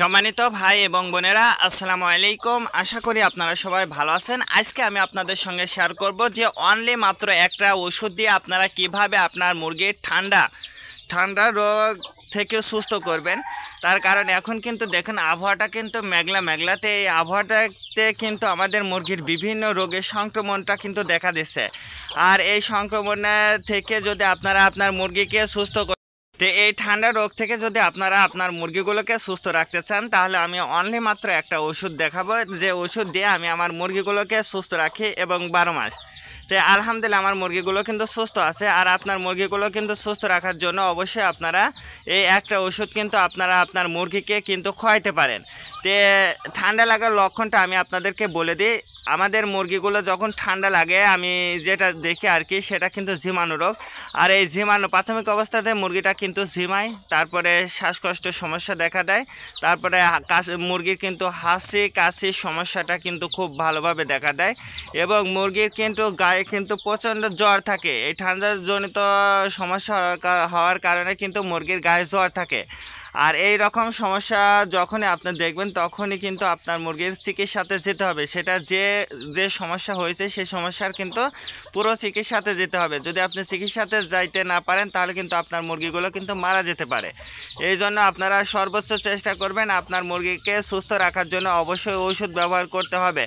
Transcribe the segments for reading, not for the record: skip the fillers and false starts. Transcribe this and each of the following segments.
সম্মানিত ভাই এবং বোনেরা, আসসালামু আলাইকুম। আশা করি আপনারা সবাই ভালো আছেন। আজকে আমি আপনাদের সঙ্গে শেয়ার করব যে অনলি মাত্র একটা ওষুধ দিয়ে আপনারা কিভাবে আপনার মুরগির ঠান্ডা রোগ থেকে সুস্থ করবেন। তার কারণ এখন কিন্তু দেখেন আবহাওয়াটা কিন্তু মেঘলাতে এই আবহাওয়াটাতে কিন্তু আমাদের মুরগির বিভিন্ন রোগের সংক্রমণটা কিন্তু দেখা দিচ্ছে। আর এই সংক্রমণের থেকে যদি আপনারা আপনার মুরগিকে সুস্থ তো এই ঠান্ডা রোগ থেকে যদি আপনারা আপনার মুরগিগুলোকে সুস্থ রাখতে চান, তাহলে আমি অনলি মাত্র একটা ওষুধ দেখাবো, যে ওষুধ দিয়ে আমি আমার মুরগিগুলোকে সুস্থ রাখি এবং 12 মাস। তো আলহামদুলিল্লাহ আমার মুরগিগুলো কিন্তু সুস্থ আছে। আর আপনার মুরগিগুলো কিন্তু সুস্থ রাখার জন্য অবশ্যই আপনারা এই একটা ওষুধ কিন্তু আপনারা আপনার মুরগিকে কিন্তু খাওয়াইতে পারেন। তো ঠান্ডা লাগার লক্ষণটা আমি আপনাদেরকে বলে দিই। আমাদের মুরগিগুলো যখন ঠান্ডা লাগে আমি যেটা দেখি আর কি, সেটা কিন্তু ঝিমানো রোগ। আর এই ঝিমানো প্রাথমিক অবস্থাতে মুরগিটা কিন্তু ঝিমায়, তারপরে শ্বাসকষ্টের সমস্যা দেখা দেয়, তারপরে মুরগির কিন্তু কাশির সমস্যাটা কিন্তু খুব ভালোভাবে দেখা দেয়, এবং মুরগির কিন্তু গায়ে কিন্তু প্রচণ্ড জ্বর থাকে। এই ঠান্ডাজনিত সমস্যা হওয়ার কারণে কিন্তু মুরগির গায়ে জ্বর থাকে। আর এই রকম সমস্যা যখনই আপনি দেখবেন তখনই কিন্তু আপনার মুরগির চিকিৎসাতে যেতে হবে। সেটা যে সমস্যা হয়েছে সেই সমস্যার কিন্তু পুরো চিকিৎসাতে যেতে হবে। যদি আপনি চিকিৎসাতে যাইতে না পারেন তাহলে কিন্তু আপনার মুরগিগুলো কিন্তু মারা যেতে পারে। এই জন্য আপনারা সর্বোচ্চ চেষ্টা করবেন আপনার মুরগিকে সুস্থ রাখার জন্য। অবশ্যই ওষুধ ব্যবহার করতে হবে।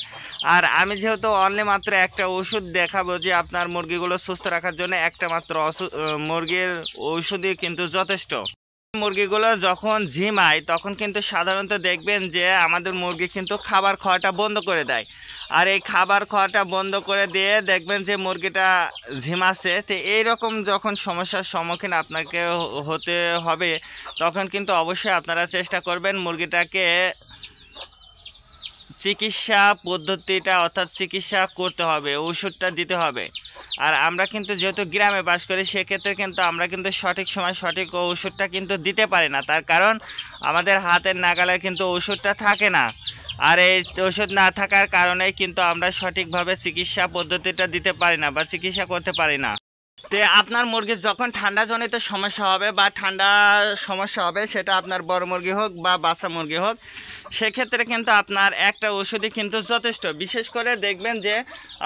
আর আমি যেহেতু অনলি মাত্র একটা ওষুধ দেখাবো যে আপনার মুরগিগুলো সুস্থ রাখার জন্য, একটা মাত্র মুরগির ওষুধই কিন্তু যথেষ্ট। মুরগিগুলো যখন ঝিমায় তখন কিন্তু সাধারণত দেখবেন যে আমাদের মুরগি কিন্তু খাবার খাওয়াটা বন্ধ করে দেয়। আর এই খাবার খাওয়াটা বন্ধ করে দিয়ে দেখবেন যে মুরগিটা ঝিমাচ্ছে। তো এইরকম যখন সমস্যার সম্মুখীন আপনাকে হতে হবে, তখন কিন্তু অবশ্যই আপনারা চেষ্টা করবেন মুরগিটাকে চিকিৎসা পদ্ধতিটা অর্থাৎ চিকিৎসা করতে হবে, ওষুধটা দিতে হবে। আর আমরা কিন্তু যেহেতু গ্রামে বাস করি, সেক্ষেত্রে কিন্তু আমরা কিন্তু সঠিক সময় সঠিক ওষুধটা কিন্তু দিতে পারি না। তার কারণ আমাদের হাতের নাগালে কিন্তু ওষুধটা থাকে না। আর এই ওষুধ না থাকার কারণেই কিন্তু আমরা সঠিকভাবে চিকিৎসা পদ্ধতিটা দিতে পারি না বা চিকিৎসা করতে পারি না। তো আপনার মুরগির যখন ঠান্ডাজনিত সমস্যা হবে বা ঠান্ডা সমস্যা হবে, সেটা আপনার বড় মুরগি হোক বা বাচ্চা মুরগি হোক, সেক্ষেত্রে কিন্তু আপনার একটা ওষুধই কিন্তু যথেষ্ট। বিশেষ করে দেখবেন যে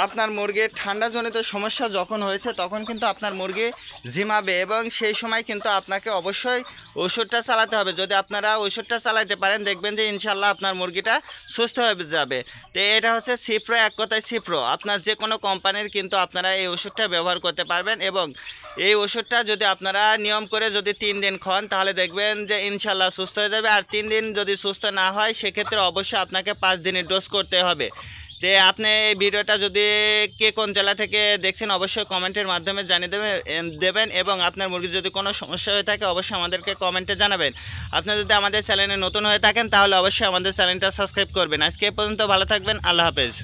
আপনার মুরগির ঠান্ডাজনিত সমস্যা যখন হয়েছে তখন কিন্তু আপনার মুরগি ঝিমাবে, এবং সেই সময় কিন্তু আপনাকে অবশ্যই ওষুধটা চালাতে হবে। যদি আপনারা ওষুধটা চালাতে পারেন দেখবেন যে ইনশাল্লাহ আপনার মুরগিটা সুস্থ হয়ে যাবে। তো এটা হচ্ছে সিপ্রো, এক কথায় সিপ্রো। আপনার যে কোনো কোম্পানির কিন্তু আপনারা এই ওষুধটা ব্যবহার করতে পারবেন, এবং এই ওষুধটা যদি আপনারা নিয়ম করে যদি 3 দিন খান তাহলে দেখবেন যে ইনশাল্লাহ সুস্থ হয়ে যাবে। আর 3 দিন যদি সুস্থ না হয় সেক্ষেত্রে অবশ্যই আপনাকে 5 দিনের ডোজ করতে হবে। তো আপনি এই ভিডিওটা যদি কে কোন জেলা থেকে দেখছেন অবশ্যই কমেন্টের মাধ্যমে জানিয়ে দেবেন, এবং আপনার মুরগির যদি কোনো সমস্যা হয়ে থাকে অবশ্যই আমাদেরকে কমেন্টে জানাবেন। আপনি যদি আমাদের চ্যানেলে নতুন হয়ে থাকেন তাহলে অবশ্যই আমাদের চ্যানেলটা সাবস্ক্রাইব করবেন। আজকে এ পর্যন্ত ভালো থাকবেন। আল্লাহ হাফেজ।